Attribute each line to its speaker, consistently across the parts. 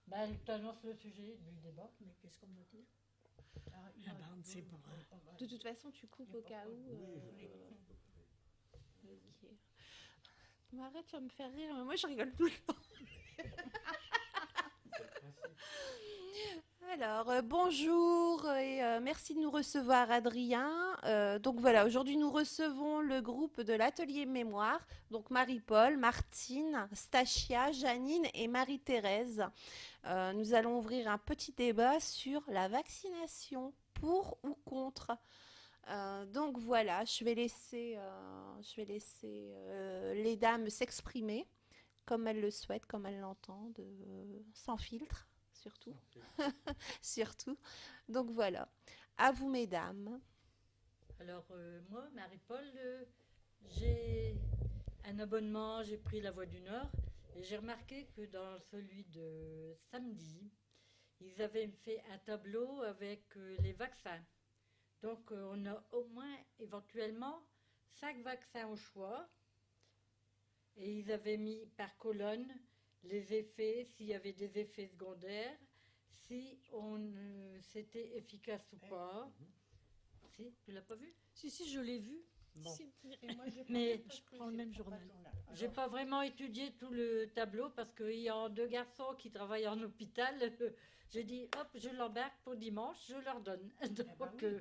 Speaker 1: Bah, elle t'annonce le sujet du débat.
Speaker 2: Mais qu'est-ce qu'on va dire?
Speaker 3: Ah ben, on ne sait pas.
Speaker 4: De toute façon, tu coupes au cas où. Ok. Mais arrête, tu vas me faire rire. Moi, je rigole tout le temps. Alors, bonjour et merci de nous recevoir, Adrien. Donc voilà, aujourd'hui nous recevons le groupe de l'Atelier Mémoire, donc Marie-Paul, Martine, Stachia, Janine et Marie-Thérèse. Nous allons ouvrir un petit débat sur la vaccination, pour ou contre. Donc voilà, je vais laisser les dames s'exprimer comme elles le souhaitent, comme elles l'entendent, sans filtre, surtout. Surtout. Donc voilà. À vous, mesdames.
Speaker 1: Alors, moi, Marie-Paul, j'ai un abonnement, j'ai pris La Voix du Nord et j'ai remarqué que dans celui de samedi, ils avaient fait un tableau avec les vaccins. Donc, on a au moins éventuellement 5 vaccins au choix et ils avaient mis par colonne les effets, s'il y avait des effets secondaires, si c'était efficace ou pas. Si, tu l'as pas vu?
Speaker 3: Si, je l'ai vu.
Speaker 1: Bon.
Speaker 3: Si.
Speaker 2: Et moi,
Speaker 1: Mais
Speaker 3: je prends le même journal.
Speaker 1: J'ai pas vraiment étudié tout le tableau parce qu'il y a 2 garçons qui travaillent en hôpital. J'ai dit, hop, je l'embarque pour dimanche, je leur donne. Donc,
Speaker 2: oui.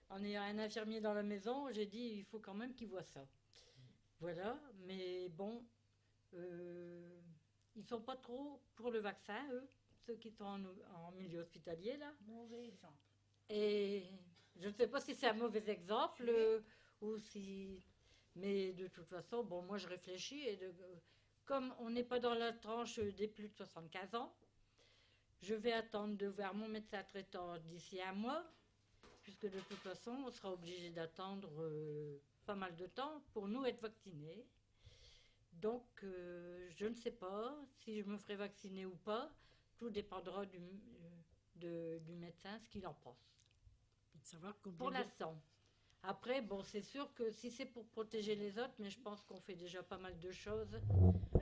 Speaker 1: en ayant un infirmier dans la maison, j'ai dit, il faut quand même qu'ils voient ça. Voilà, mais bon, ils sont pas trop pour le vaccin, eux, ceux qui sont en milieu hospitalier, là.
Speaker 2: Mauvais exemple.
Speaker 1: Et je ne sais pas si c'est un mauvais exemple ou si... Mais de toute façon, bon, moi je réfléchis et comme on n'est pas dans la tranche des plus de 75 ans, je vais attendre de voir mon médecin traitant d'ici un mois, puisque de toute façon, on sera obligé d'attendre pas mal de temps pour nous être vaccinés. Donc, je ne sais pas si je me ferai vacciner ou pas. Tout dépendra du médecin, ce qu'il en pense.
Speaker 3: De savoir combien
Speaker 1: Pour l'instant. Après, bon, c'est sûr que si c'est pour protéger les autres, mais je pense qu'on fait déjà pas mal de choses.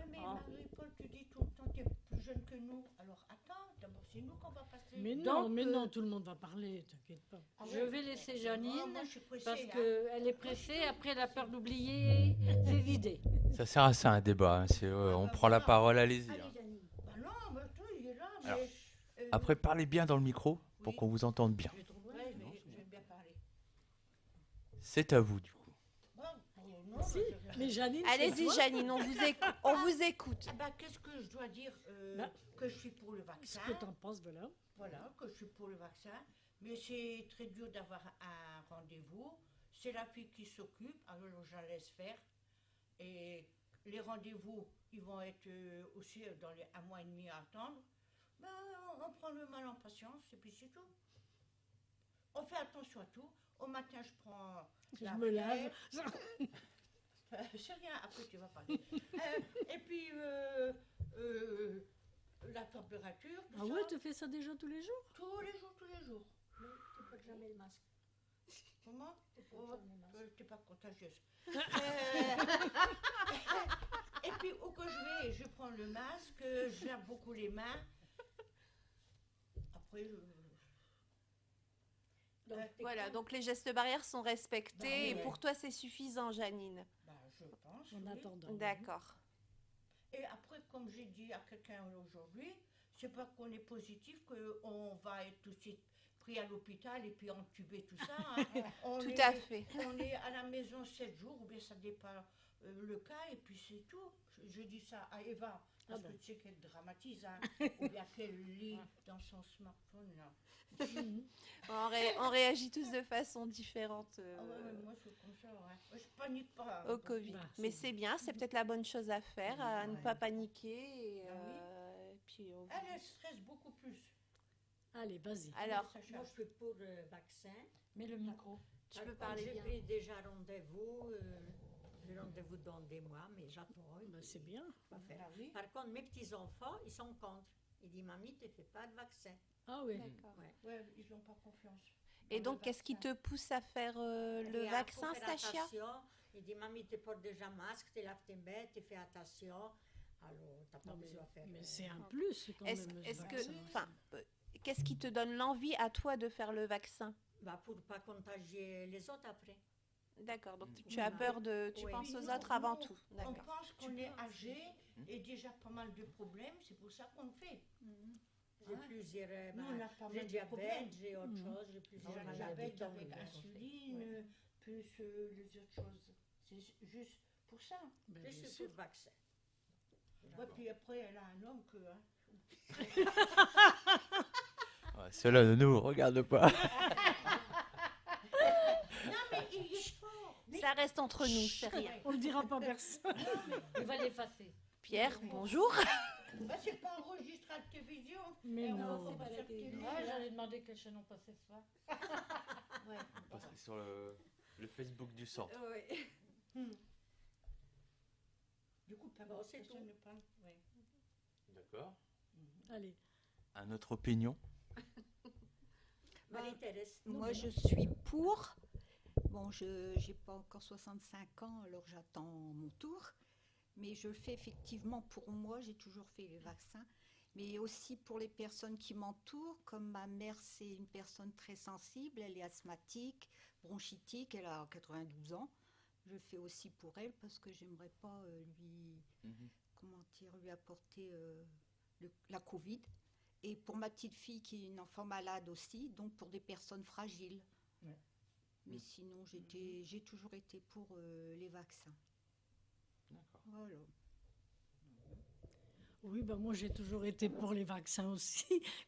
Speaker 2: Mais
Speaker 1: Ah.
Speaker 2: Marie-Paul, tu dis tout le temps, tu es plus jeune que nous. Alors attends, d'abord c'est nous qu'on va passer.
Speaker 3: Mais
Speaker 1: Donc,
Speaker 3: non, tout le monde va parler, t'inquiète pas.
Speaker 2: Ah
Speaker 1: Je
Speaker 2: ouais.
Speaker 1: vais laisser
Speaker 2: Oh,
Speaker 1: Janine
Speaker 2: moi, je suis pressée,
Speaker 1: parce
Speaker 2: hein.
Speaker 1: qu'elle est pressée. Après, elle a peur d'oublier ses idées.
Speaker 5: Ça sert à ça un débat. Hein. On prend la parole, allez-y.
Speaker 2: Allez,
Speaker 5: Hein.
Speaker 2: Janine. Bah non, mais toi, il est là.
Speaker 5: Alors,
Speaker 2: mais,
Speaker 5: Après, parlez bien dans le micro pour
Speaker 2: Oui.
Speaker 5: qu'on vous entende bien.
Speaker 1: Je vais trouver.
Speaker 2: Ouais, je vais bien parler.
Speaker 5: C'est à vous, du coup.
Speaker 2: Bon, non,
Speaker 3: Si, mais Janine,
Speaker 4: Allez-y,
Speaker 3: c'est toi.
Speaker 4: Janine, on vous écoute.
Speaker 2: Bah, qu'est-ce que je dois dire
Speaker 3: Bah,
Speaker 2: que je suis pour le
Speaker 3: Ce
Speaker 2: vaccin.
Speaker 3: que t'en penses, voilà.
Speaker 2: Voilà, que je suis pour le vaccin. Mais c'est très dur d'avoir un rendez-vous. C'est la fille qui s'occupe, alors je la laisse faire. Et les rendez-vous, ils vont être aussi dans les 1 mois et demi à attendre. Ben, on prend le mal en patience et puis c'est tout. On fait attention à tout. Au matin, je prends
Speaker 3: Je
Speaker 2: la
Speaker 3: me lave.
Speaker 2: fièvre. C'est rien, après tu vas parler. Et puis la température, tout
Speaker 3: Ah
Speaker 2: ça.
Speaker 3: ouais, tu fais ça déjà tous les jours?
Speaker 2: Tous les jours, tous les jours.
Speaker 6: Tu peux jamais le masque.
Speaker 2: Comment? Oh, t'es pas contagieuse. Et puis où que je vais, je prends le masque, je lave beaucoup les mains. Après,
Speaker 4: Voilà, donc les gestes barrières sont respectés
Speaker 2: Bah oui,
Speaker 4: et
Speaker 2: ouais.
Speaker 4: pour toi c'est suffisant, Janine.
Speaker 2: bah, je pense.
Speaker 3: En
Speaker 2: oui.
Speaker 3: attendant.
Speaker 4: D'accord.
Speaker 2: Et après, comme j'ai dit à quelqu'un aujourd'hui, c'est pas qu'on est positif qu'on va être tout de suite pris à l'hôpital et puis entubé tout ça. Hein. On
Speaker 4: Tout
Speaker 2: est-
Speaker 4: à fait.
Speaker 2: On est à la maison 7 jours, ou bien ça dépend le cas, et puis c'est tout. Je dis ça à Eva, parce que tu sais qu'elle dramatise, hein, ou bien qu'elle lit dans son smartphone. Là.
Speaker 4: On réagit tous de façon différente
Speaker 2: Ah ouais, ouais, moi c'est comme ça, ouais. Moi, je panique pas. hein,
Speaker 4: au
Speaker 2: donc,
Speaker 4: Covid.
Speaker 3: Bah,
Speaker 4: Mais
Speaker 3: c'est
Speaker 4: c'est bien, c'est peut-être la bonne chose à faire, à ne
Speaker 2: Ouais.
Speaker 4: pas paniquer. Et,
Speaker 2: Ah oui.
Speaker 4: et puis,
Speaker 2: Elle stresse beaucoup plus.
Speaker 3: Allez, vas-y.
Speaker 4: Alors,
Speaker 2: Sacha.
Speaker 6: Moi, je suis pour le vaccin.
Speaker 1: Mets le micro.
Speaker 4: tu peux
Speaker 6: Par
Speaker 4: parler
Speaker 6: contre,
Speaker 4: bien.
Speaker 6: J'ai pris déjà rendez-vous. Le rendez-vous dans des mois, mais j'attends.
Speaker 3: Bah, c'est bien.
Speaker 6: Pas faire.
Speaker 2: Ah oui.
Speaker 6: Par contre, mes petits-enfants, ils sont contre. Ils disent, mamie, tu ne fais pas de vaccin.
Speaker 3: Ah oui.
Speaker 4: D'accord.
Speaker 6: Ouais.
Speaker 2: Ouais, ils n'ont pas confiance.
Speaker 4: Et
Speaker 2: dans
Speaker 4: donc,
Speaker 2: le
Speaker 4: qu'est-ce qui
Speaker 2: vaccin.
Speaker 4: te pousse à faire le
Speaker 6: Et
Speaker 4: vaccin,
Speaker 6: faut faire
Speaker 4: Stachia?
Speaker 6: attention. Il dit, mamie, tu portes déjà masque, tu laves tes mains, tu fais attention. Alors, t'as pas
Speaker 3: Non,
Speaker 6: besoin de faire.
Speaker 3: mais c'est un plus quand
Speaker 4: Est-ce
Speaker 3: même. ce
Speaker 4: est-ce
Speaker 3: vaccin.
Speaker 4: que, enfin, qu'est-ce qui te donne l'envie à toi de faire le vaccin?
Speaker 6: Bah, pour pas contagier les autres après.
Speaker 4: D'accord, donc tu as peur de, tu
Speaker 6: Oui.
Speaker 4: penses aux
Speaker 2: Nous,
Speaker 4: autres avant
Speaker 2: nous,
Speaker 4: tout.
Speaker 2: On
Speaker 4: D'accord.
Speaker 2: pense qu'on est âgé et déjà pas mal de problèmes, c'est pour ça qu'on le fait.
Speaker 6: J'ai
Speaker 2: Hein?
Speaker 6: plusieurs.
Speaker 2: Nous, on a pas
Speaker 6: j'ai
Speaker 2: mal de problèmes.
Speaker 6: diabète, j'ai autre chose, j'ai
Speaker 2: J'ai
Speaker 6: plusieurs
Speaker 2: le
Speaker 6: maladies.
Speaker 2: diabète
Speaker 6: tant
Speaker 2: avec
Speaker 6: mieux, on fait.
Speaker 2: insuline,
Speaker 6: Ouais.
Speaker 2: plus les autres choses. C'est juste pour ça.
Speaker 3: Ben,
Speaker 6: Plus
Speaker 3: bien
Speaker 6: c'est
Speaker 3: sûr.
Speaker 6: pour le vaccin.
Speaker 2: Ouais, puis après, elle a un homme que. Hein.
Speaker 5: Ouais, cela ne nous regarde pas.
Speaker 2: Non, mais il est fort. Mais
Speaker 4: Ça reste entre nous, c'est rien.
Speaker 3: On le dira pas à personne.
Speaker 1: Il va l'effacer.
Speaker 4: Pierre, bonjour.
Speaker 2: bah, c'est pas enregistré à la télévision.
Speaker 3: Mais
Speaker 2: Et on
Speaker 3: non.
Speaker 2: voit pas sur télé,
Speaker 1: Ah,
Speaker 2: là.
Speaker 1: j'allais demander quel chaînon passait ce soir.
Speaker 2: Ouais.
Speaker 5: On passerait sur le Facebook du centre.
Speaker 2: Du coup, pas
Speaker 6: Bon,
Speaker 2: beaucoup,
Speaker 6: c'est
Speaker 2: personne
Speaker 6: tout.
Speaker 2: ne parle.
Speaker 5: D'accord.
Speaker 3: Allez.
Speaker 5: Un autre opinion?
Speaker 6: Marie-Thérèse.
Speaker 7: Moi, je suis pour. Bon, je n'ai pas encore 65 ans, alors j'attends mon tour. Mais je le fais effectivement pour moi. J'ai toujours fait les vaccins. Mais aussi pour les personnes qui m'entourent. Comme ma mère, c'est une personne très sensible. Elle est asthmatique, bronchitique. Elle a 92 ans. Je le fais aussi pour elle parce que j'aimerais pas lui apporter la Covid. Et pour ma petite fille qui est une enfant malade aussi, donc pour des personnes fragiles.
Speaker 6: Ouais.
Speaker 7: Mais sinon, j'ai toujours été pour les vaccins.
Speaker 5: D'accord.
Speaker 7: Voilà.
Speaker 3: Oui, ben moi j'ai toujours été pour les vaccins aussi.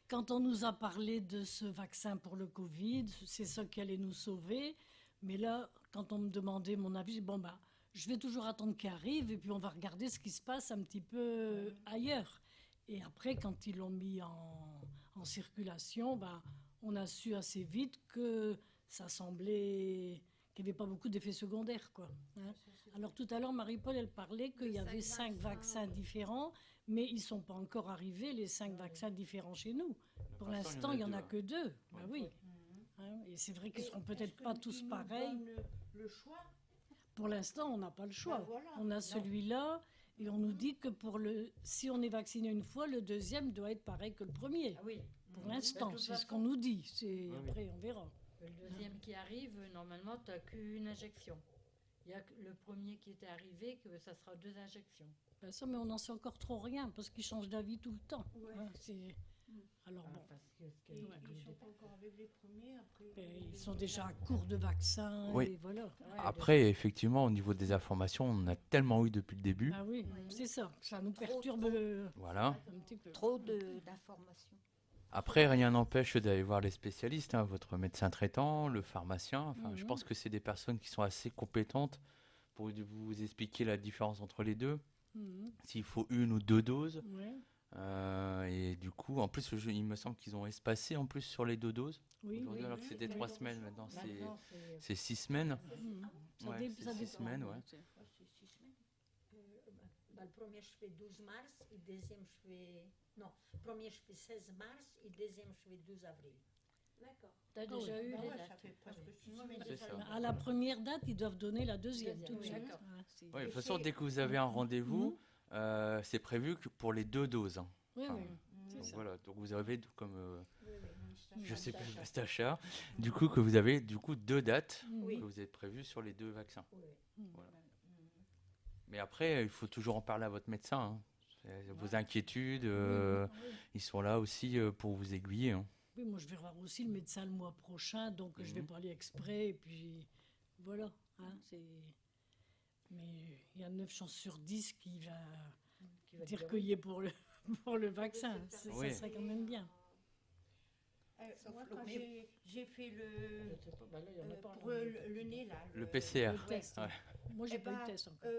Speaker 3: Quand on nous a parlé de ce vaccin pour le Covid, c'est ça qui allait nous sauver. Mais là, quand on me demandait mon avis, j'ai dit, bon ben, je vais toujours attendre qu'il arrive et puis on va regarder ce qui se passe un petit peu ailleurs. Et après, quand ils l'ont mis en circulation, ben, on a su assez vite que ça semblait qu'il n'y avait pas beaucoup d'effets secondaires, quoi. Hein. Alors tout à l'heure, Marie-Paul, elle parlait qu'il y avait 5 vaccins différents, mais ils ne sont pas encore arrivés, les 5 vaccins différents chez nous. Pour l'instant, il n'y en a que 2. Ben oui. Hein, et c'est vrai qu'ils ne seront peut-être pas tous pareils.
Speaker 2: Le choix.
Speaker 3: Pour l'instant, on n'a pas le choix.
Speaker 2: Ben voilà.
Speaker 3: On a celui-là et on nous dit que si on est vacciné une fois, le deuxième doit être pareil que le premier.
Speaker 1: Ah oui.
Speaker 3: Pour
Speaker 1: De
Speaker 3: l'instant,
Speaker 1: toute
Speaker 3: c'est ce
Speaker 1: façon,
Speaker 3: qu'on nous dit.
Speaker 5: oui.
Speaker 3: Après, on verra.
Speaker 1: Le deuxième qui arrive, normalement, tu n'as qu'une injection. Il y a que le premier qui était arrivé, que ça sera 2 injections.
Speaker 3: Ben ça, mais on n'en sait encore trop rien parce qu'ils changent d'avis tout le temps. Hein, alors bon,
Speaker 1: Parce que
Speaker 2: Et
Speaker 3: Ouais.
Speaker 2: ils sont pas encore avec les premiers. Après,
Speaker 3: ils sont déjà à court de vaccins.
Speaker 5: Oui.
Speaker 3: Et voilà.
Speaker 5: Après, effectivement, au niveau des informations, on en a tellement eu depuis le début.
Speaker 3: Ah oui, c'est ça. Ça nous
Speaker 7: Trop,
Speaker 3: perturbe
Speaker 7: trop.
Speaker 5: Voilà.
Speaker 3: un petit peu.
Speaker 7: Trop d'informations.
Speaker 5: Après, rien n'empêche d'aller voir les spécialistes, hein, votre médecin traitant, le pharmacien. Enfin, je
Speaker 3: Mhm.
Speaker 5: pense que c'est des personnes qui sont assez compétentes pour vous expliquer la différence entre les deux,
Speaker 3: Mhm.
Speaker 5: s'il faut 1 ou 2 doses.
Speaker 3: Ouais.
Speaker 5: Et du coup, en plus, il me semble qu'ils ont espacé en plus sur les 2 doses.
Speaker 3: Oui,
Speaker 5: Aujourd'hui,
Speaker 3: oui.
Speaker 5: alors que c'était
Speaker 1: oui.
Speaker 5: 3 semaines, maintenant
Speaker 1: Maintenant,
Speaker 5: c'est 6 semaines.
Speaker 3: Mhm. Ça
Speaker 5: Ouais,
Speaker 3: dé-
Speaker 5: c'est
Speaker 3: ça
Speaker 5: 6
Speaker 3: dépend.
Speaker 5: semaines, ouais.
Speaker 2: c'est 6 semaines.
Speaker 6: Le premier, je fais 12 mars, et le deuxième, je fais. Non, le premier, je fais 16 mars, et le deuxième, je fais 12 avril.
Speaker 2: D'accord.
Speaker 1: tu as
Speaker 3: Ah oui.
Speaker 1: déjà eu
Speaker 2: Bah
Speaker 1: les
Speaker 2: ouais,
Speaker 1: dates.
Speaker 2: ça fait presque 6
Speaker 1: Moi,
Speaker 2: semaines.
Speaker 1: j'ai
Speaker 5: C'est
Speaker 1: déjà
Speaker 5: ça.
Speaker 1: eu.
Speaker 3: À la première date, ils doivent donner la deuxième tout de
Speaker 1: Deuxième,
Speaker 3: suite.
Speaker 1: oui, d'accord.
Speaker 3: Hein, c'est-
Speaker 5: Ouais, de toute
Speaker 2: Et
Speaker 5: façon,
Speaker 2: c'est-
Speaker 5: dès que vous avez un rendez-vous, c'est prévu que pour les 2 doses. Hein.
Speaker 3: Oui,
Speaker 5: Enfin,
Speaker 3: oui. C'est
Speaker 5: Donc
Speaker 3: ça.
Speaker 5: voilà, donc vous avez comme je sais plus
Speaker 1: Moustache.
Speaker 5: Moustacha, du coup que vous avez du coup 2 dates
Speaker 3: Mhm.
Speaker 5: que vous êtes prévues sur les 2 vaccins.
Speaker 6: Oui.
Speaker 5: Voilà. Mais après, il faut toujours en parler à votre médecin. Hein. Vos inquiétudes, ils sont là aussi pour vous aiguiller. Hein.
Speaker 3: Oui, moi je vais voir aussi le médecin le mois prochain, donc je vais
Speaker 5: Mhm.
Speaker 3: pas aller exprès, et puis voilà. Hein, mais il y a 9 chances sur 10 qu'il va
Speaker 1: Qui va
Speaker 3: dire
Speaker 1: dire
Speaker 3: qu'il est pour le, pour le vaccin.
Speaker 5: Oui.
Speaker 3: Ça serait quand même bien.
Speaker 2: Moi,
Speaker 7: le
Speaker 2: quand
Speaker 7: nez.
Speaker 2: j'ai fait
Speaker 1: Je sais pas, bah là, il y en a pas
Speaker 2: pour
Speaker 1: encore.
Speaker 2: le nez, là.
Speaker 5: Le PCR.
Speaker 3: Le test.
Speaker 5: Ouais.
Speaker 3: Moi, j'ai
Speaker 2: Eh
Speaker 3: pas eu
Speaker 2: ben,
Speaker 3: de test encore.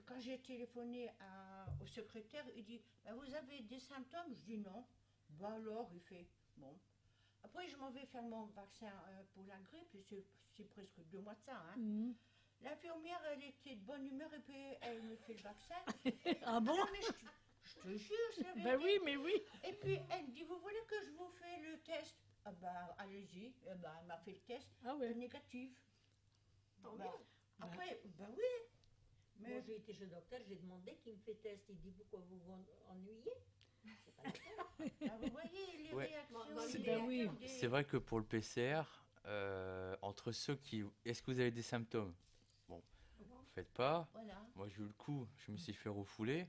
Speaker 2: Quand j'ai téléphoné au secrétaire, il dit bah, vous avez des symptômes? Je dis non. Bah alors, il fait bon. Après, je m'en vais faire mon vaccin pour la grippe, et c'est presque 2 mois de ça. Hein.
Speaker 3: Mhm.
Speaker 2: L'infirmière, elle était de bonne humeur, et puis elle me fait le vaccin.
Speaker 3: Ah bon?
Speaker 2: Non, mais je te jure, c'est la
Speaker 3: Ben
Speaker 2: vérité.
Speaker 3: oui, mais oui.
Speaker 2: Et puis elle me dit vous voulez que je vous fais le test? Ah bah allez-y. Eh ben, elle m'a fait le test
Speaker 3: Ah ouais.
Speaker 2: négatif. Bah,
Speaker 3: Bah.
Speaker 2: après, bah oui. Mais-
Speaker 6: Moi, j'ai été chez le docteur, j'ai demandé qu'il me fait test. Il dit pourquoi vous vous ennuyez? C'est pas le cas.
Speaker 2: Ah, vous voyez les
Speaker 5: Ouais.
Speaker 2: réactions.
Speaker 4: Dans
Speaker 2: des-
Speaker 3: l'idée- Ben oui.
Speaker 2: des-
Speaker 5: C'est vrai que pour le PCR, entre ceux qui... Est-ce que vous avez des symptômes? Bon, vous faites pas.
Speaker 2: Voilà.
Speaker 5: Moi, j'ai eu le coup, je me suis fait refouler.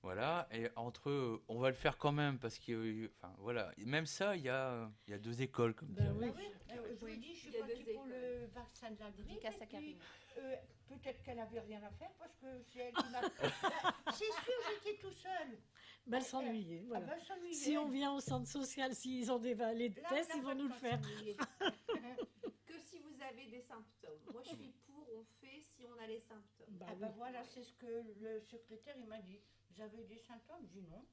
Speaker 5: Voilà, et entre eux, on va le faire quand même parce que, enfin, voilà, même ça, il y a deux écoles comme
Speaker 3: Ben
Speaker 5: ça.
Speaker 3: oui.
Speaker 2: Ah oui, je vous dis, je suis
Speaker 4: Il y a
Speaker 2: partie
Speaker 4: deux
Speaker 2: pour le vaccin de la grippe.
Speaker 4: Dédicace à
Speaker 2: et puis,
Speaker 4: Karine.
Speaker 2: peut-être qu'elle avait rien à faire parce que c'est elle qui m'a. Bah, c'est sûr, j'étais tout seul.
Speaker 3: Ben, s'ennuyer, voilà.
Speaker 2: Ah ben, ça lui
Speaker 3: Si
Speaker 2: est.
Speaker 3: on vient au centre social, s'ils ont les
Speaker 2: Là,
Speaker 3: tests,
Speaker 2: on
Speaker 3: ils
Speaker 2: n'a
Speaker 3: vont
Speaker 2: pas
Speaker 3: nous le
Speaker 2: temps de
Speaker 3: faire.
Speaker 2: s'ennuyer.
Speaker 4: Que si vous avez des symptômes. Moi, je suis pour, on fait si on a les symptômes.
Speaker 3: Bah
Speaker 2: Ah
Speaker 3: oui.
Speaker 2: ben voilà, c'est ce que le secrétaire il m'a dit. Vous avez des symptômes? J'ai dit non.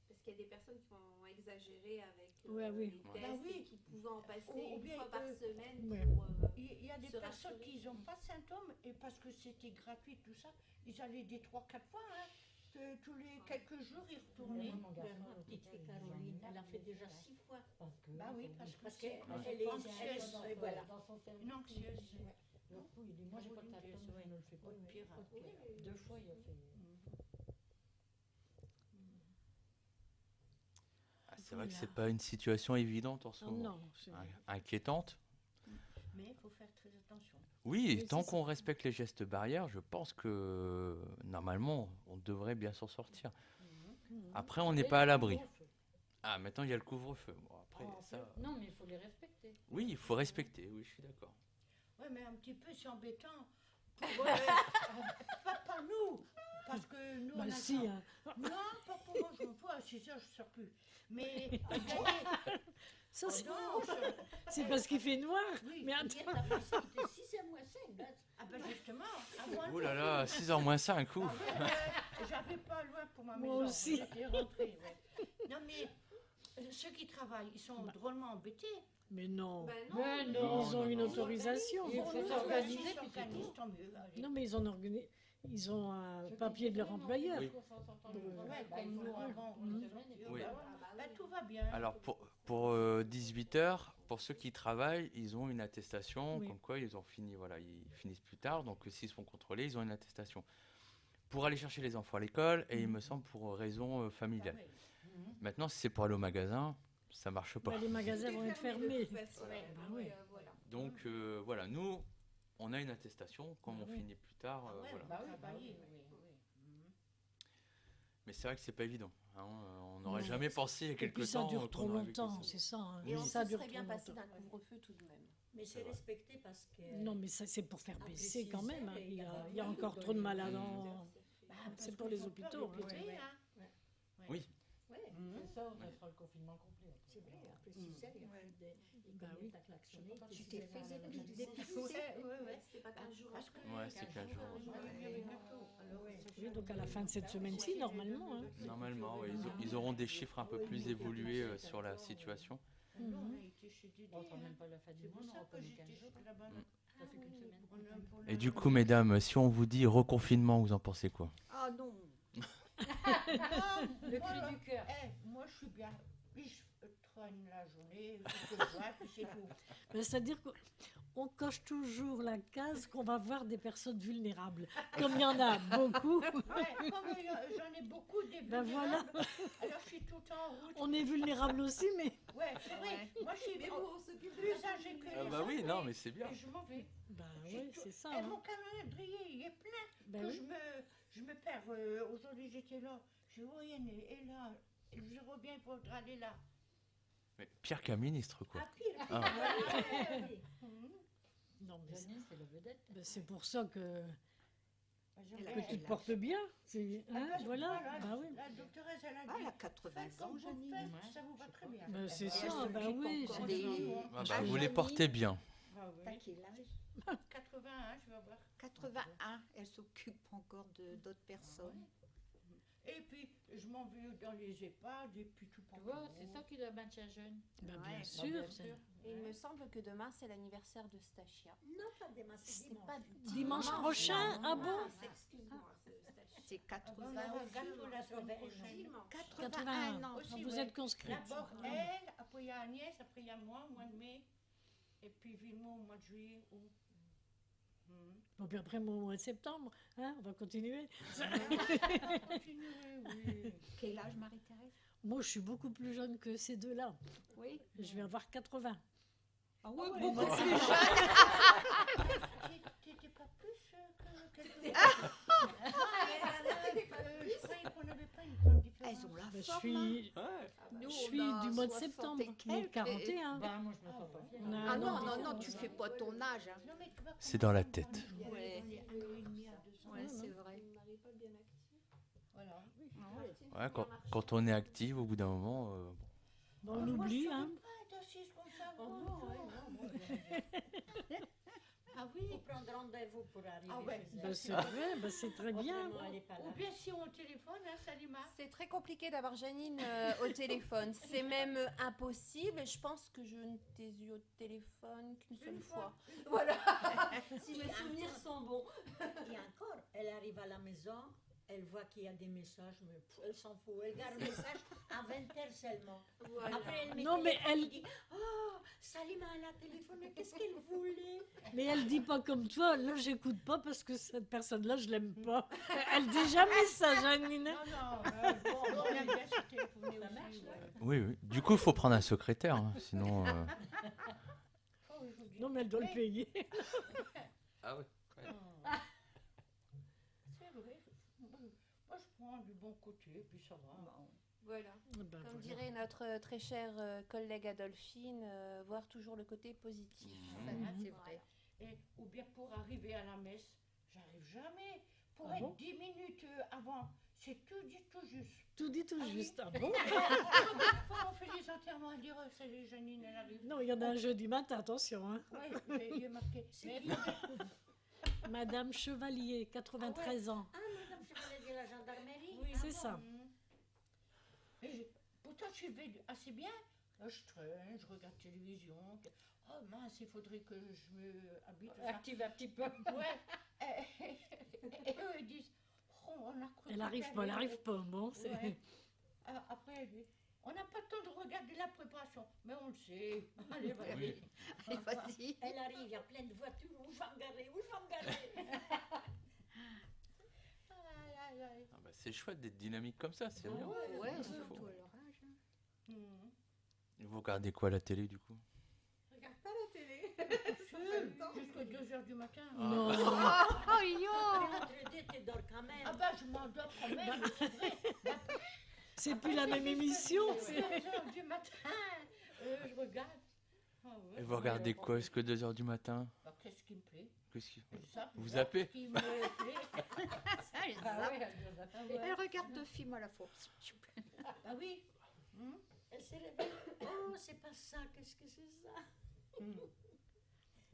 Speaker 4: Parce qu'il y a des personnes qui vont exagérer avec
Speaker 3: Ouais, oui.
Speaker 4: les
Speaker 5: Ouais.
Speaker 4: tests
Speaker 2: Bah oui.
Speaker 4: et qui pouvaient en passer
Speaker 2: Ou
Speaker 4: une
Speaker 2: bien,
Speaker 4: fois par semaine
Speaker 3: ouais.
Speaker 4: pour...
Speaker 2: Il y a des
Speaker 4: Se
Speaker 2: personnes
Speaker 4: rassurer.
Speaker 2: qui n'ont pas de symptômes et parce que c'était gratuit, tout ça, ils allaient des 3-4 fois. Hein, que tous les quelques jours, ils retournaient.
Speaker 6: Ma petite fille Caroline, elle a fait déjà 6 fois.
Speaker 2: Bah oui, parce que c'est
Speaker 6: Elle est
Speaker 2: anxieuse.
Speaker 6: et voilà.
Speaker 2: Une anxieuse.
Speaker 1: Moi, j'ai pas de symptômes, je ne le fais pas.
Speaker 2: Pire.
Speaker 1: Deux fois, il a fait.
Speaker 5: Ah, c'est vrai que c'est pas une situation évidente en ce
Speaker 3: Ah
Speaker 5: moment.
Speaker 3: non, c'est-
Speaker 5: Inquiétante.
Speaker 2: Mais il faut faire très attention.
Speaker 5: Oui,
Speaker 3: Oui,
Speaker 5: tant
Speaker 3: c'est
Speaker 5: qu'on respecte les gestes barrières, je pense que normalement, on devrait bien s'en sortir. Après, on n'est pas à l'abri. Ah, maintenant, il y a le couvre-feu. Bon, après, ça...
Speaker 1: Non, mais il faut les respecter.
Speaker 5: Oui, il faut respecter, oui, je suis d'accord.
Speaker 2: Oui, mais un petit peu, c'est embêtant. Pas nous, parce que nous,
Speaker 3: Bah
Speaker 2: on a
Speaker 3: si,
Speaker 2: ça.
Speaker 3: hein.
Speaker 2: Non, pas pour moi, je me fous, à 6 heures, je ne sors plus. Mais gagner...
Speaker 3: Ça, c'est
Speaker 2: non,
Speaker 3: c'est parce qu'il fait noir.
Speaker 2: oui,
Speaker 3: Mais
Speaker 6: Hier,
Speaker 3: attends,
Speaker 6: t'as passé, il était 6h moins 5.
Speaker 2: ah ben justement, avant le
Speaker 5: Oh là là, 6h moins 5,
Speaker 2: Ah
Speaker 5: ouf.
Speaker 2: ouais, j'avais pas loin pour ma
Speaker 3: Moi
Speaker 2: maison.
Speaker 3: aussi.
Speaker 2: J'étais rentrée, ouais. Non, mais ceux qui travaillent, ils sont drôlement embêtés.
Speaker 3: mais non.
Speaker 4: Ben non,
Speaker 1: Mais
Speaker 3: Ils
Speaker 1: non,
Speaker 3: ont une
Speaker 5: non.
Speaker 3: autorisation.
Speaker 1: Il faut s'organiser, puis c'est
Speaker 2: s'organise,
Speaker 1: tout.
Speaker 2: tant mieux. allez.
Speaker 3: Non, mais ils ont un papier de leur employeur.
Speaker 5: Oui.
Speaker 2: Ouais, comme nous avant, on
Speaker 3: Mhm.
Speaker 2: est sortis,
Speaker 5: Oui.
Speaker 2: bah, bah, tout va bien.
Speaker 5: Alors, pour 18h, pour ceux qui travaillent, ils ont une attestation,
Speaker 3: Oui.
Speaker 5: comme quoi ils ont fini, voilà, ils finissent plus tard, donc s'ils se font contrôler, ils ont une attestation. Pour aller chercher les enfants à l'école, et il me semble pour raison familiale.
Speaker 2: Ah ouais.
Speaker 5: Maintenant, si c'est pour aller au magasin, ça marche pas.
Speaker 3: Bah, les magasins vont être fermés.
Speaker 4: de toute façon.
Speaker 2: Ouais,
Speaker 3: bah oui.
Speaker 4: Voilà.
Speaker 5: Donc voilà, nous, on a une attestation, comme
Speaker 3: Ah
Speaker 5: on
Speaker 3: oui.
Speaker 5: finit plus tard,
Speaker 2: Ah ouais,
Speaker 5: voilà.
Speaker 2: bah oui, bah oui, oui, oui.
Speaker 5: Mais c'est vrai que c'est pas évident. Hein, on n'aurait
Speaker 3: Non.
Speaker 5: jamais pensé il y a
Speaker 3: Et
Speaker 5: quelques
Speaker 3: puis
Speaker 5: temps.
Speaker 3: ça dure
Speaker 5: qu'on
Speaker 3: trop
Speaker 5: aurait vécu
Speaker 3: longtemps,
Speaker 5: ça.
Speaker 3: c'est ça. hein.
Speaker 4: Et on
Speaker 3: Ça
Speaker 4: se
Speaker 3: dure
Speaker 4: serait
Speaker 3: trop
Speaker 4: bien passé
Speaker 3: longtemps.
Speaker 4: d'un couvre-feu tout de même.
Speaker 6: Mais c'est
Speaker 5: vrai.
Speaker 6: respecté parce que.
Speaker 3: Non, mais ça, c'est pour faire
Speaker 6: À
Speaker 3: baisser quand
Speaker 6: préciser,
Speaker 3: même. hein.
Speaker 6: mais
Speaker 3: Il y a encore trop de malades.
Speaker 2: Bah, parce
Speaker 3: C'est pour
Speaker 2: qu'il
Speaker 3: les
Speaker 2: faut
Speaker 3: hôpitaux,
Speaker 2: pas
Speaker 3: hein.
Speaker 2: répéter,
Speaker 6: Ouais.
Speaker 2: hein.
Speaker 5: Oui.
Speaker 6: Ouais,
Speaker 1: C'est ça, on fera le confinement complet.
Speaker 6: c'est vrai, après 6 heures, il y a plus de. Il
Speaker 3: Bah oui.
Speaker 6: t'as klaxonné,
Speaker 7: Tu
Speaker 6: t'es
Speaker 7: t'es fait
Speaker 6: 6 heures à la
Speaker 7: dépister.
Speaker 6: maison.
Speaker 4: C'est pas 15 jours.
Speaker 2: Parce que
Speaker 5: Ouais, c'est 15 jours.
Speaker 3: Oui, donc à la fin de cette semaine-ci, normalement. hein.
Speaker 5: Normalement, ouais, ils auront des chiffres un peu plus évolués sur la situation.
Speaker 2: nous, on a été chez Dédé,
Speaker 1: On fera
Speaker 2: hein.
Speaker 1: même pas la fin du
Speaker 2: C'est pour
Speaker 1: monde, on
Speaker 2: ça que
Speaker 1: reconnaît
Speaker 2: j'étais
Speaker 1: 15 jours.
Speaker 2: chez là-bas.
Speaker 1: Ça fait qu'une semaine.
Speaker 5: Et du coup, mesdames, si on vous dit reconfinement, vous en pensez quoi?
Speaker 7: Ah non.
Speaker 1: Le cri du cœur.
Speaker 2: Moi, je suis bien. Puis je traîne la journée, je vois, puis c'est tout.
Speaker 3: Ben, c'est-à-dire qu'on coche toujours la case qu'on va voir des personnes vulnérables. Comme il y en a beaucoup,
Speaker 2: Ouais, comme j'en ai beaucoup des
Speaker 3: ben voilà,
Speaker 2: vulnérables, alors je suis tout le temps en route.
Speaker 3: on est vulnérables aussi, mais
Speaker 2: Ouais, c'est vrai. Moi, je suis
Speaker 4: Mais bon, on s'occupe de
Speaker 2: plus
Speaker 4: la
Speaker 2: âgée que les
Speaker 5: Ah bah
Speaker 2: autres,
Speaker 5: oui, non, mais c'est bien.
Speaker 2: et je m'en vais.
Speaker 3: ben
Speaker 2: J'ai
Speaker 3: ouais,
Speaker 2: tout-
Speaker 3: c'est ça.
Speaker 2: Et
Speaker 3: hein.
Speaker 2: mon calendrier, il est plein.
Speaker 3: Ben
Speaker 2: que
Speaker 3: oui.
Speaker 2: je me perds. Aujourd'hui, j'étais là. Je vois rien. Et là, je reviens pour aller là.
Speaker 5: Mais pire qu'un ministre, quoi.
Speaker 2: Ah, pile.
Speaker 5: Ah.
Speaker 3: Non, mais c'est-
Speaker 1: Janine, c'est la vedette.
Speaker 3: ben, c'est pour ça que
Speaker 7: Elle
Speaker 3: tu te portes bien. C'est- hein, voilà, ben oui.
Speaker 2: La doctoresse, elle a
Speaker 7: Ah, elle a
Speaker 2: dit.
Speaker 7: 80
Speaker 2: faites
Speaker 7: ans,
Speaker 2: comme vous
Speaker 7: Janine.
Speaker 2: faites, ça vous va très bien.
Speaker 3: Ben, c'est
Speaker 7: elle
Speaker 3: ça,
Speaker 7: s'occupe
Speaker 3: ben oui.
Speaker 7: encore
Speaker 3: c'est-
Speaker 7: des-
Speaker 5: Ah bah, vous les portez bien.
Speaker 2: Ah oui.
Speaker 7: T'as quel âge
Speaker 2: 81, je vais avoir.
Speaker 7: 81. Elle s'occupe encore de d'autres personnes.
Speaker 2: Et puis, je m'en vais dans les EHPAD et puis tout
Speaker 1: Tu
Speaker 2: partout.
Speaker 1: vois, c'est ça qui doit maintenir jeune.
Speaker 3: Ben,
Speaker 7: Ouais.
Speaker 3: bien sûr.
Speaker 4: Et il me semble que demain, c'est l'anniversaire de Stachia.
Speaker 6: Non, pas demain, c'est dimanche.
Speaker 4: pas
Speaker 3: Dimanche prochain, ah bon?
Speaker 4: Excuse-moi, c'est Stachia.
Speaker 7: C'est
Speaker 2: Ah ben,
Speaker 7: 80
Speaker 2: on a un gâteau la semaine
Speaker 6: 81
Speaker 2: prochaine.
Speaker 6: dimanche.
Speaker 3: 81 ans.
Speaker 2: Aussi,
Speaker 3: Vous
Speaker 2: ouais.
Speaker 3: êtes conscrite.
Speaker 2: D'abord elle, après il y a Agnès, après il y a moi au mois de mai, et puis Villemot au mois de juillet.
Speaker 3: Bon, puis après, au mois de septembre, hein, on va continuer.
Speaker 2: Continuez, oui.
Speaker 7: Quel âge, Marie-Thérèse?
Speaker 3: Moi, je suis beaucoup plus jeune que ces deux-là.
Speaker 7: Oui.
Speaker 3: Je vais avoir 80.
Speaker 7: Ah oui,
Speaker 2: ouais,
Speaker 7: beaucoup
Speaker 2: bah,
Speaker 7: plus jeune.
Speaker 2: T'étais pas plus que quelques je croyais qu'on n'avait pas une grande différence.
Speaker 7: Elles ont la
Speaker 3: Ben, je
Speaker 7: forme.
Speaker 3: suis,
Speaker 7: Nous,
Speaker 3: je
Speaker 7: on
Speaker 3: suis
Speaker 7: a
Speaker 3: du mois de
Speaker 7: 60
Speaker 3: septembre,
Speaker 7: et
Speaker 3: mais
Speaker 7: quelques, et-
Speaker 3: 41.
Speaker 1: Bah, moi, je me sens pas vieille.
Speaker 3: On a
Speaker 7: Ah
Speaker 3: un
Speaker 7: non,
Speaker 3: an de
Speaker 7: non, non,
Speaker 3: différence.
Speaker 7: tu fais pas ton âge. Hein.
Speaker 2: Non, mais tu vas
Speaker 5: C'est dans la
Speaker 2: comprendre
Speaker 5: tête.
Speaker 2: quand on
Speaker 7: Ouais.
Speaker 2: est un an et demi à 2 ans.
Speaker 7: Ouais, c'est vrai.
Speaker 2: Voilà.
Speaker 5: Ouais, quand on est active, au bout d'un moment,
Speaker 3: Bon, on oublie,
Speaker 2: Moi, je
Speaker 3: hein.
Speaker 2: peux pas être assise comme ça.
Speaker 1: Oh,
Speaker 2: moi.
Speaker 1: non, ouais, non, moi,
Speaker 2: Ah
Speaker 6: Il faut
Speaker 2: oui.
Speaker 6: prendre rendez-vous pour arriver
Speaker 2: Ah ouais.
Speaker 6: chez elle.
Speaker 3: Ben, c'est vrai, ben, c'est très bien.
Speaker 6: Autrement, elle est pas là.
Speaker 2: Ou bien si on téléphone, hein, Salima.
Speaker 4: C'est très compliqué d'avoir Janine au téléphone. C'est même impossible. Et je pense que je ne t'ai eu au téléphone qu'une seule fois. Voilà. Si mes souvenirs sont bons.
Speaker 6: Et encore, elle arrive à la maison, elle voit qu'il y a des messages, mais elle s'en fout. Elle garde le message à 20h seulement.
Speaker 4: Voilà.
Speaker 6: Après, elle met
Speaker 3: Non, mais elle,
Speaker 6: dit oh, Salima, elle a téléphoné, qu'est-ce qu'elle voulait?
Speaker 3: mais elle dit pas comme toi. Là, j'écoute pas parce que cette personne-là, je l'aime pas. Elle dit jamais ça, Janine.
Speaker 2: Non, non, bon, on aime bien se téléphoner aussi.
Speaker 5: oui, oui. Du coup, il faut prendre un secrétaire, hein, sinon.
Speaker 3: Non, mais elle doit le payer.
Speaker 5: Ah oui.
Speaker 2: C'est vrai. Moi, je prends du bon côté, puis ça va.
Speaker 4: Voilà.
Speaker 3: Ben,
Speaker 4: Comme
Speaker 3: voilà.
Speaker 4: dirait notre très chère collègue Adolphine, voir toujours le côté positif.
Speaker 6: C'est vrai.
Speaker 2: Et, ou bien pour arriver à la messe, j'arrive jamais. Pour
Speaker 3: Ah
Speaker 2: être
Speaker 3: bon
Speaker 2: 10 minutes avant, c'est tout dit tout juste.
Speaker 3: Tout dit tout
Speaker 2: Ah oui.
Speaker 3: juste. Ah bon?
Speaker 2: Quand on fait les enterrements, à dire c'est Janine, elle arrive.
Speaker 3: Non, il y en a un jeudi matin, attention. Hein.
Speaker 2: Oui, j'ai marqué. Mais
Speaker 3: Madame Chevalier, 93 ans.
Speaker 6: Ah, madame Chevalier de la gendarmerie?
Speaker 2: oui,
Speaker 3: C'est ça.
Speaker 2: Et pourtant, je suis assez bien. Là, je traîne, je regarde télévision. Oh mince, il faudrait que je me habite.
Speaker 1: Active un petit peu.
Speaker 2: Ouais. Et eux, ils disent, oh, on a cru
Speaker 3: Elle
Speaker 2: que
Speaker 3: arrive pas, elle arrive pas. Bon, c'est...
Speaker 2: Ouais. Après, elle dit, on n'a pas le temps de regarder la préparation, mais on le sait. Allez, vas-y.
Speaker 5: Oui.
Speaker 7: Allez, vas-y.
Speaker 6: Elle arrive, il y a plein de voitures, où je vais me garer, où je vais me garer?
Speaker 2: Aïe, aïe, aïe.
Speaker 5: Ah bah, c'est chouette d'être dynamique comme ça, c'est bien.
Speaker 7: Ouais,
Speaker 5: Il
Speaker 7: surtout
Speaker 5: faut.
Speaker 7: à leur âge. Hein.
Speaker 2: Mhm.
Speaker 5: Et vous regardez quoi à la télé, du coup?
Speaker 6: Regarde pas la télé.
Speaker 2: Jusqu'à 2h du matin.
Speaker 3: Non,
Speaker 7: Oh, yo.
Speaker 6: Mais entre deux, tu dors quand même.
Speaker 2: Ah bah, je m'endors quand même, mais c'est vrai.
Speaker 3: c'est plus la même émission. c'est-
Speaker 2: 2h du matin, je regarde. Ah ouais.
Speaker 5: Et vous regardez quoi jusqu'à 2h du matin?
Speaker 2: Bah, qu'est-ce qui me plaît?
Speaker 5: Qu'est-ce qui-
Speaker 2: Vous
Speaker 5: zappez?
Speaker 2: Ce qui me plaît.
Speaker 7: Ça, elle
Speaker 1: Ah
Speaker 7: zappe.
Speaker 1: oui, elle doit zapper.
Speaker 2: Ah ouais.
Speaker 7: Elle regarde deux films à la fois.
Speaker 2: Ah oui. Mhm.
Speaker 6: Elle s'est réveillée. Oh, c'est pas ça, qu'est-ce que c'est ça?
Speaker 2: Mhm.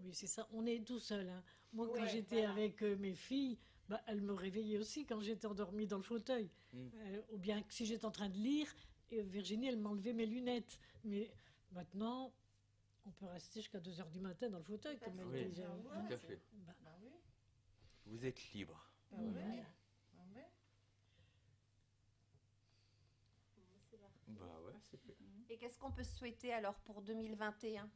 Speaker 3: Oui, c'est ça. On est tout seul. Hein. Moi, quand
Speaker 6: Ouais,
Speaker 3: j'étais
Speaker 6: voilà.
Speaker 3: avec mes filles, bah, elles me réveillaient aussi quand j'étais endormie dans le fauteuil.
Speaker 5: Mm.
Speaker 3: Ou bien que si j'étais en train de lire, Virginie, elle m'enlevait mes lunettes. Mais maintenant, on peut rester jusqu'à 2h du matin dans le fauteuil, comme elle
Speaker 5: Oui.
Speaker 3: disait.
Speaker 5: Tout à fait.
Speaker 3: Bah,
Speaker 2: Ah oui.
Speaker 5: Vous êtes libre.
Speaker 2: Ah ouais. Ah ouais.
Speaker 5: Bah ouais, c'est fait.
Speaker 4: Et qu'est-ce qu'on peut souhaiter alors pour 2021?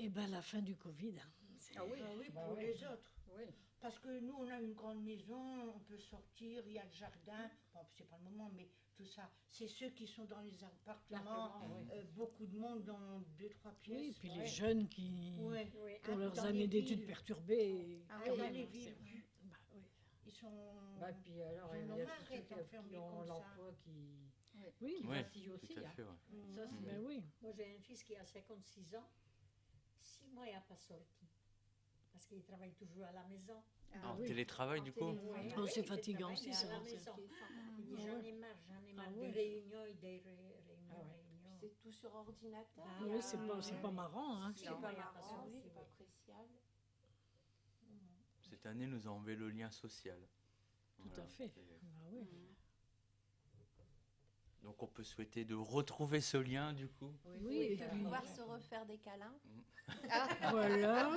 Speaker 3: eh ben, la fin du Covid. Hein. C'est-
Speaker 2: Ah oui,
Speaker 1: Bah
Speaker 2: pour
Speaker 1: oui.
Speaker 2: les autres.
Speaker 1: Oui.
Speaker 2: Parce que nous, on a une grande maison, on peut sortir, il y a le jardin. Bon, c'est pas le moment, mais tout ça. C'est ceux qui sont dans les appartements,
Speaker 1: L'appartement, oui.
Speaker 2: beaucoup de monde dans 2-3 pièces.
Speaker 3: Oui, et puis les
Speaker 2: Ouais.
Speaker 3: jeunes qui,
Speaker 2: Ouais.
Speaker 6: Oui.
Speaker 3: qui ont leurs
Speaker 2: Dans
Speaker 3: années
Speaker 2: les
Speaker 3: d'études
Speaker 2: villes.
Speaker 3: perturbées.
Speaker 2: Ah
Speaker 3: quand
Speaker 2: oui, dans
Speaker 3: même,
Speaker 2: les
Speaker 3: hein,
Speaker 2: villes.
Speaker 3: c'est- bah, oui.
Speaker 2: Ils sont.
Speaker 1: Bah, puis alors,
Speaker 2: Ils
Speaker 1: il
Speaker 2: en
Speaker 1: y a
Speaker 2: ont marre
Speaker 1: tous
Speaker 2: d'être
Speaker 1: ceux qui
Speaker 2: enfermés
Speaker 1: ont
Speaker 2: comme ça.
Speaker 1: l'emploi qui
Speaker 3: Oui,
Speaker 5: Oui,
Speaker 1: vacillent
Speaker 5: tout
Speaker 1: aussi.
Speaker 5: à
Speaker 1: hein.
Speaker 5: fait, ouais.
Speaker 1: Ça, c'est
Speaker 3: ben oui.
Speaker 6: Moi, j'ai un fils qui a 56 ans. 6 mois, il n'a pas sorti. Parce qu'il travaille toujours à la maison.
Speaker 5: En
Speaker 3: oui.
Speaker 5: télétravail, du coup?
Speaker 3: Oh, c'est fatigant aussi, ça.
Speaker 6: À la
Speaker 3: c'est-
Speaker 6: maison. Il dit
Speaker 3: Ah
Speaker 6: j'en
Speaker 3: ouais.
Speaker 6: ai marre,
Speaker 3: Ah
Speaker 6: des
Speaker 3: ouais.
Speaker 6: réunions et des réunions,
Speaker 1: Ah ouais.
Speaker 6: réunions.
Speaker 4: C'est tout sur ordinateur.
Speaker 6: Ah
Speaker 3: Oui, c'est pas marrant. Hein.
Speaker 4: C'est
Speaker 6: Non,
Speaker 4: pas
Speaker 6: il y a pas
Speaker 4: marrant,
Speaker 6: ça,
Speaker 4: c'est
Speaker 6: oui.
Speaker 4: pas appréciable.
Speaker 5: Cette année nous a enlevé le lien social.
Speaker 3: Tout
Speaker 5: Voilà.
Speaker 3: à fait.
Speaker 5: Et
Speaker 3: Bah oui.
Speaker 5: donc on peut souhaiter de retrouver ce lien, du coup.
Speaker 3: Oui, et
Speaker 4: De
Speaker 3: puis-
Speaker 4: pouvoir se refaire des câlins.
Speaker 3: Voilà,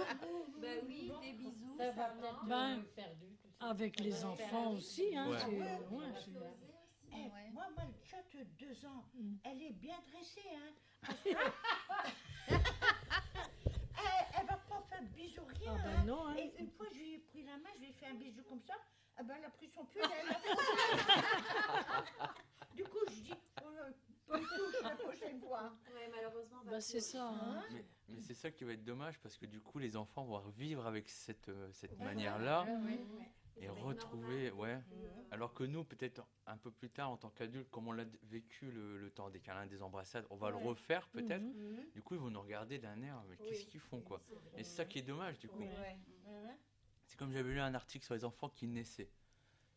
Speaker 4: Ben oui, des bisous.
Speaker 1: Ça va
Speaker 4: ça
Speaker 1: peut-être
Speaker 3: Ben,
Speaker 1: perdu. tout ça.
Speaker 3: avec les
Speaker 1: Ça va
Speaker 3: enfants
Speaker 1: faire-
Speaker 3: aussi. Hein,
Speaker 5: Ouais.
Speaker 3: c'est-
Speaker 1: Ouais.
Speaker 3: ouais.
Speaker 2: Eh,
Speaker 7: Ouais.
Speaker 2: Moi, ma tchotte de 2 ans,
Speaker 3: Mm.
Speaker 2: elle est bien dressée. Hein. Elle va pas faire bisou, rien.
Speaker 3: Ah
Speaker 2: hein.
Speaker 3: ben non, hein.
Speaker 2: Et une fois, je lui ai pris la main, je lui ai fait un bisou comme ça. Ah ben, elle a pris son pull, elle l'a foutu. Du coup, je dis, oh, pas du tout, la prochaine fois.
Speaker 4: Ouais, malheureusement.
Speaker 3: Bah, c'est ça. hein.
Speaker 5: Mais c'est ça qui va être dommage parce que du coup, les enfants vont vivre avec cette manière-là et retrouver. Ouais. Alors que nous, peut-être un peu plus tard, en tant qu'adultes, comme on l'a vécu le temps des câlins, des embrassades, on va le refaire peut-être.
Speaker 3: Mhm.
Speaker 5: Du coup, ils vont nous regarder d'un air, mais qu'est-ce qu'ils font quoi? Et c'est ça qui est dommage du coup.
Speaker 2: Ouais.
Speaker 5: C'est comme j'avais lu un article sur les enfants qui naissaient.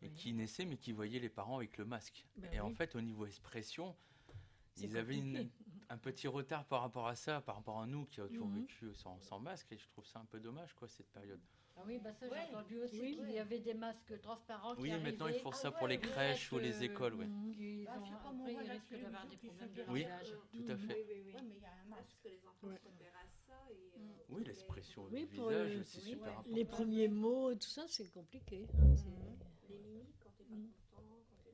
Speaker 5: Et qui naissaient, mais qui voyaient les parents avec le masque.
Speaker 3: Ben
Speaker 5: et en
Speaker 3: oui.
Speaker 5: fait, au niveau expression,
Speaker 3: C'est
Speaker 5: ils avaient
Speaker 3: compliqué.
Speaker 5: un petit retard par rapport à ça, par rapport à nous qui avons toujours
Speaker 3: Mhm.
Speaker 5: vécu sans masque. Et je trouve ça un peu dommage, quoi, cette période.
Speaker 1: Ah oui, bah ça j'ai
Speaker 2: Ouais.
Speaker 1: entendu aussi
Speaker 3: Oui.
Speaker 1: qu'il y avait des masques transparents
Speaker 5: Oui,
Speaker 1: qui
Speaker 5: maintenant, ils
Speaker 1: arrivaient,
Speaker 5: font
Speaker 2: Ah
Speaker 5: ça
Speaker 2: ouais,
Speaker 5: pour les
Speaker 2: ouais,
Speaker 5: crèches ou les écoles, ouais.
Speaker 3: Mhm.
Speaker 1: qui
Speaker 2: Bah,
Speaker 1: ont-
Speaker 2: c'est comme on
Speaker 1: après
Speaker 2: voit
Speaker 1: ils
Speaker 2: la
Speaker 1: risquent d'avoir des
Speaker 2: télévision
Speaker 1: problèmes
Speaker 2: qui
Speaker 1: de
Speaker 2: fait
Speaker 5: Oui.
Speaker 1: langage.
Speaker 5: Tout à fait.
Speaker 2: Ouais, mais il y a un masque.
Speaker 4: Parce que les enfants
Speaker 3: Ouais.
Speaker 4: se repèrent à ça. Et,
Speaker 5: Oui, l'expression
Speaker 3: Oui,
Speaker 5: du
Speaker 3: pour
Speaker 5: visage,
Speaker 3: les-
Speaker 5: c'est
Speaker 2: oui,
Speaker 5: super
Speaker 2: ouais.
Speaker 5: important.
Speaker 3: Les premiers mots et tout ça, c'est compliqué. hein, c'est-
Speaker 4: les mimiques, quand t'es pas
Speaker 3: Mm.
Speaker 4: content, quand t'es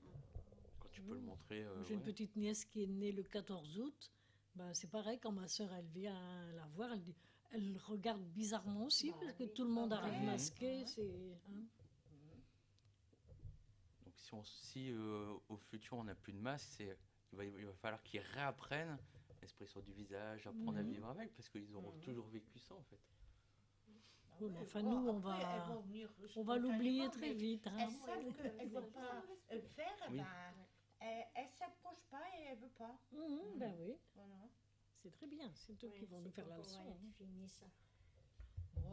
Speaker 5: Quand tu peux le montrer.
Speaker 3: J'ai une
Speaker 5: ouais.
Speaker 3: petite nièce qui est née le 14 août. Ben, c'est pareil, quand ma soeur elle vient la voir, elle regarde bizarrement aussi, parce que tout le monde arrive
Speaker 2: ouais.
Speaker 3: masqué. C'est, hein.
Speaker 5: Donc si au futur on n'a plus de masque, il va falloir qu'ils réapprennent l'expression du visage, apprendre à
Speaker 3: Mhm.
Speaker 5: vivre avec, parce qu'ils auront toujours vécu ça en fait.
Speaker 3: Oui, mais enfin,
Speaker 2: Bon,
Speaker 3: nous, on
Speaker 2: après, elles
Speaker 3: va,
Speaker 2: vont venir
Speaker 3: on va l'oublier
Speaker 2: spontanément,
Speaker 3: très
Speaker 2: mais
Speaker 3: vite. hein.
Speaker 2: Elles savent qu'elles ne vont pas le faire,
Speaker 5: Oui.
Speaker 2: elles ne s'approchent pas et elles ne veulent pas.
Speaker 3: Mhm, ben oui,
Speaker 2: Voilà.
Speaker 3: c'est très bien. C'est eux qui vont nous faire la leçon. hein.
Speaker 6: Fini ça.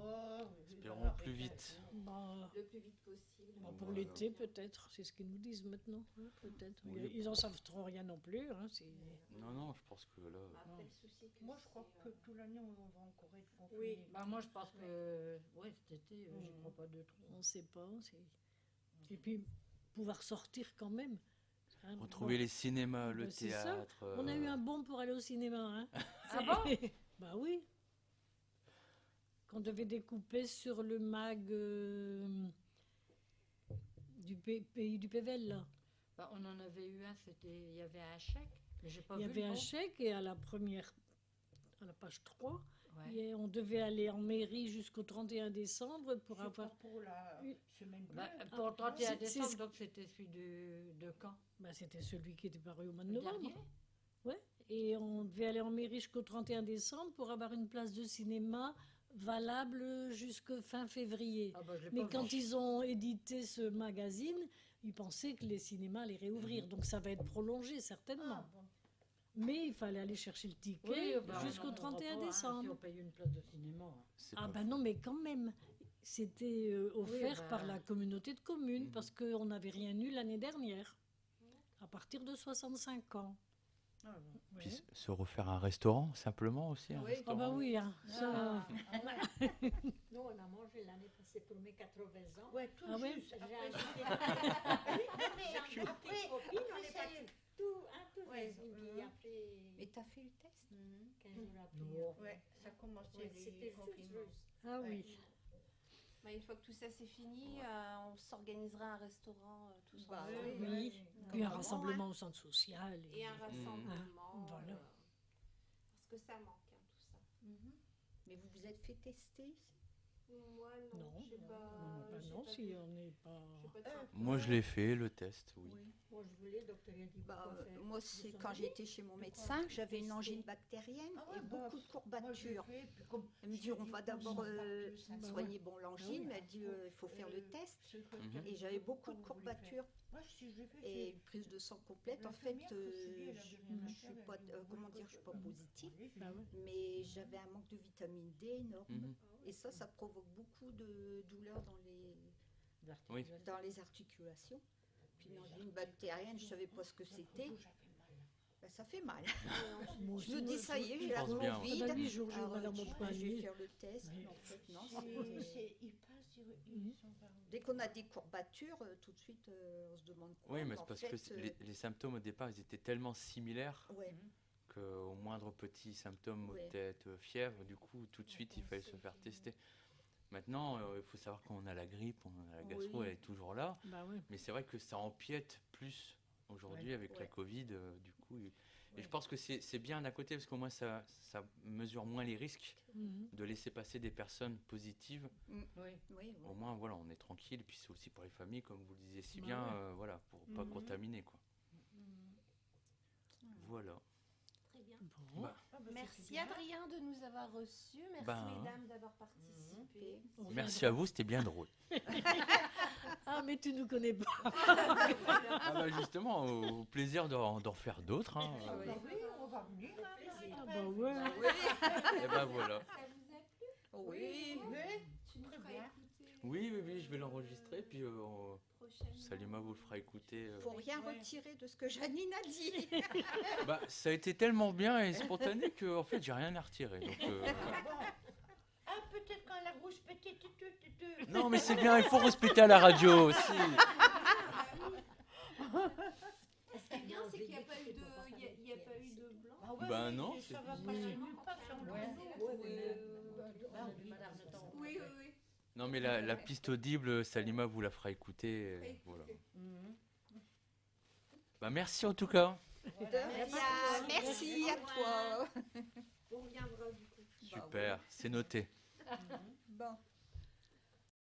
Speaker 2: Oh,
Speaker 5: Espérons plus vite.
Speaker 3: Bah,
Speaker 4: le plus vite possible.
Speaker 3: bah, pour l'été, peut-être, c'est ce qu'ils nous disent maintenant. hein, peut-être.
Speaker 5: Oui.
Speaker 3: Ils en savent trop rien non plus. hein, c'est-
Speaker 5: Non, je pense que là.
Speaker 4: Après, le souci,
Speaker 2: Moi, je crois
Speaker 4: c'est,
Speaker 2: que toute l'année, on va encore être confinés.
Speaker 1: Oui, bah moi je pense que ouais, cet été, j'y crois pas de trop.
Speaker 3: On ne sait pas. Et puis, pouvoir sortir quand même. hein.
Speaker 5: Retrouver les cinémas, le
Speaker 3: Bah, c'est ça.
Speaker 5: théâtre.
Speaker 3: On a eu un bon pour aller au cinéma. Hein.
Speaker 1: Ah bon?
Speaker 3: Bah oui. Qu'on devait découper sur le mag du pays du Pével. Là.
Speaker 1: Bah, on en avait eu un, il y avait un chèque, mais j'ai pas
Speaker 3: Il y
Speaker 1: vu
Speaker 3: avait
Speaker 1: le
Speaker 3: un
Speaker 1: bon.
Speaker 3: chèque et à la page 3,
Speaker 1: Ouais.
Speaker 3: on devait aller en mairie jusqu'au 31 décembre pour
Speaker 2: C'est
Speaker 3: avoir.
Speaker 2: pas pour la
Speaker 3: Oui.
Speaker 2: semaine bleue.
Speaker 1: Bah, pour le 31
Speaker 3: c'est-
Speaker 1: décembre,
Speaker 3: c'est-
Speaker 1: donc c'était celui de quand?
Speaker 3: Bah, c'était celui qui était paru au mois de
Speaker 1: Le
Speaker 3: novembre.
Speaker 1: dernier?
Speaker 3: Ouais. Et on devait aller en mairie jusqu'au 31 décembre pour avoir une place de cinéma valable jusqu'au fin février.
Speaker 1: Ah bah, je l'ai
Speaker 3: Mais
Speaker 1: pas
Speaker 3: quand
Speaker 1: vu.
Speaker 3: ils ont édité ce magazine, ils pensaient que les cinémas allaient réouvrir. Donc ça va être prolongé certainement.
Speaker 2: Ah, bon.
Speaker 3: Mais il fallait aller chercher le ticket
Speaker 1: Oui, bah,
Speaker 3: jusqu'au
Speaker 1: non, on va
Speaker 3: 31
Speaker 1: pas, hein,
Speaker 3: décembre.
Speaker 1: si on paye une place de cinéma.
Speaker 5: C'est
Speaker 3: Ah
Speaker 5: pas
Speaker 3: ben
Speaker 5: faux.
Speaker 3: non, mais quand même, c'était offert
Speaker 1: bah.
Speaker 3: par la communauté de communes
Speaker 5: Mhm.
Speaker 3: parce qu'on n'avait rien eu l'année dernière, à partir de 65 ans.
Speaker 2: Ah, bon.
Speaker 5: Puis
Speaker 3: Ouais.
Speaker 5: se refaire un restaurant, simplement aussi. Un
Speaker 3: Ah
Speaker 5: restaurant.
Speaker 3: bah oui, hein, ça,
Speaker 6: Nous, on a mangé l'année passée pour mes 80 ans.
Speaker 2: Ouais, tout
Speaker 3: Ah ouais?
Speaker 2: juste.
Speaker 6: J'ai
Speaker 2: Après,
Speaker 6: acheté
Speaker 2: mais
Speaker 6: après, copine, on est parti tout
Speaker 2: Ouais.
Speaker 6: les puis après,
Speaker 7: Mais t'as fait le test
Speaker 6: 15 jours après.
Speaker 1: Non.
Speaker 2: ouais, ça commençait
Speaker 6: Ouais,
Speaker 2: les
Speaker 6: c'était juste,
Speaker 2: confinements.
Speaker 6: juste.
Speaker 3: ah
Speaker 2: Ouais.
Speaker 3: oui.
Speaker 4: Bah, une fois que tout ça c'est fini, on s'organisera un restaurant tous
Speaker 7: Bah,
Speaker 4: ensemble.
Speaker 3: Oui.
Speaker 4: Comme
Speaker 3: Puis un
Speaker 4: avant,
Speaker 3: rassemblement au centre social.
Speaker 4: Et un rassemblement.
Speaker 3: Voilà.
Speaker 4: Parce que ça manque, tout ça.
Speaker 7: Mais vous vous êtes fait tester ici?
Speaker 4: Moi, non.
Speaker 3: Non,
Speaker 4: j'ai pas,
Speaker 3: bah
Speaker 4: j'ai
Speaker 3: non,
Speaker 4: pas
Speaker 3: si
Speaker 4: fait-
Speaker 3: on n'est pas.
Speaker 4: j'ai pas de symptômes.
Speaker 5: Moi, je l'ai fait, le test, oui.
Speaker 6: Moi, je voulais, le docteur a dit
Speaker 7: Bah,
Speaker 6: pourquoi faire
Speaker 7: moi,
Speaker 6: des
Speaker 7: c'est quand
Speaker 6: somnolies.
Speaker 7: j'étais chez mon médecin, j'avais une angine bactérienne
Speaker 2: Ah ouais,
Speaker 7: et
Speaker 2: bah,
Speaker 7: beaucoup de
Speaker 2: Moi, je l'ai
Speaker 7: courbatures.
Speaker 2: fait, puis comme
Speaker 7: Elle me
Speaker 2: je
Speaker 7: dit, on
Speaker 2: dis,
Speaker 7: va
Speaker 2: on
Speaker 7: d'abord
Speaker 2: sent pas plus, ça.
Speaker 7: soigner bon l'angine,
Speaker 2: oui.
Speaker 7: mais elle dit, il faut faire le test.
Speaker 2: C'est le truc
Speaker 5: Mhm.
Speaker 2: qu'elle
Speaker 7: Et j'avais
Speaker 2: dit,
Speaker 7: beaucoup de
Speaker 2: pourquoi vous voulez faire
Speaker 7: courbatures
Speaker 2: Moi, si je l'ai fait,
Speaker 7: et une prise de sang complète. En fait,
Speaker 2: l'infirmière que je suis, elle avait rien à
Speaker 7: je
Speaker 2: faire,
Speaker 7: suis pas,
Speaker 2: elle dit,
Speaker 7: comment dire, je suis pas positive,
Speaker 3: Bah ouais.
Speaker 7: mais j'avais un manque de vitamine D énorme.
Speaker 5: Mhm.
Speaker 7: Et ça provoque beaucoup de douleurs
Speaker 5: Oui.
Speaker 7: dans les articulations. Puis une angine bactérienne, je savais pas ce que c'était. Ben, ça fait mal.
Speaker 3: Moi
Speaker 7: Je
Speaker 3: aussi,
Speaker 7: me dis, ça y est, j'ai la
Speaker 5: pense bien,
Speaker 7: Covid.
Speaker 3: Pendant 8 jours, j'ai
Speaker 7: Alors,
Speaker 3: mal à
Speaker 7: je
Speaker 3: mon
Speaker 7: dis, je
Speaker 3: poignet.
Speaker 7: vais faire le test.
Speaker 3: Mais-
Speaker 7: En fait, non.
Speaker 2: Ils passent, ils sont vers
Speaker 7: Dès qu'on a des courbatures, tout de suite, on se demande quoi.
Speaker 5: Oui, mais
Speaker 7: mais
Speaker 5: c'est
Speaker 7: en
Speaker 5: parce
Speaker 7: fait,
Speaker 5: que les symptômes au départ, ils étaient tellement similaires
Speaker 7: ouais.
Speaker 5: qu'au moindre petit symptôme, maux de
Speaker 7: Ouais.
Speaker 5: tête, fièvre, du coup, tout de suite, il fallait se faire tester. Maintenant, il faut savoir qu'on a la grippe, on a la gastro,
Speaker 7: Oui.
Speaker 5: elle est toujours là.
Speaker 3: Bah ouais.
Speaker 5: Mais c'est vrai que ça empiète plus aujourd'hui avec la
Speaker 7: Ouais.
Speaker 5: Covid. Du coup, Et je pense que c'est bien d'un côté parce qu'au moins ça mesure moins les risques de laisser passer des personnes positives.
Speaker 1: Oui.
Speaker 7: Oui,
Speaker 5: Au moins, voilà, on est tranquille. Et puis c'est aussi pour les familles, comme vous le disiez si
Speaker 3: Bah
Speaker 5: bien,
Speaker 3: ouais.
Speaker 5: voilà, pour pas contaminer, quoi. Voilà.
Speaker 4: Très bien.
Speaker 3: Bon.
Speaker 5: Bah,
Speaker 4: Merci Adrien de nous avoir reçus. Merci
Speaker 5: Ben,
Speaker 4: mesdames d'avoir participé.
Speaker 3: On
Speaker 5: Merci à vous, c'était bien drôle.
Speaker 3: Ah, mais tu nous connais pas.
Speaker 5: Ah bah justement, au plaisir d'en refaire d'autres. Hein.
Speaker 2: Oui, on va venir.
Speaker 3: Ah bah ouais.
Speaker 5: Et ben voilà.
Speaker 4: Ça vous a plu?
Speaker 7: Oui.
Speaker 4: Tu nous feras
Speaker 2: bien.
Speaker 4: écouter
Speaker 5: Oui, je vais l'enregistrer, puis
Speaker 4: prochainement.
Speaker 5: Salima vous le fera écouter.
Speaker 7: Il ne faut rien retirer de ce que Janine a dit.
Speaker 5: Bah, ça a été tellement bien et spontané que en fait j'ai rien à retirer. Donc,
Speaker 2: Ah, peut-être quand la rousse petite.
Speaker 5: non mais c'est bien, il faut respecter à la radio aussi.
Speaker 4: Ce qui est bien, c'est qu'il n'y a pas eu de, il y a pas eu de blanc.
Speaker 2: Ah ouais,
Speaker 5: Ben
Speaker 2: oui,
Speaker 5: non,
Speaker 2: ça va passer nulle part sur le réseau.
Speaker 4: Oui, oui, oui.
Speaker 5: Non mais la piste audible, Salima vous la fera écouter. Et voilà. Bah, merci en tout cas.
Speaker 7: Merci à toi.
Speaker 4: On reviendra du coup.
Speaker 5: Super, c'est noté.
Speaker 7: Bon.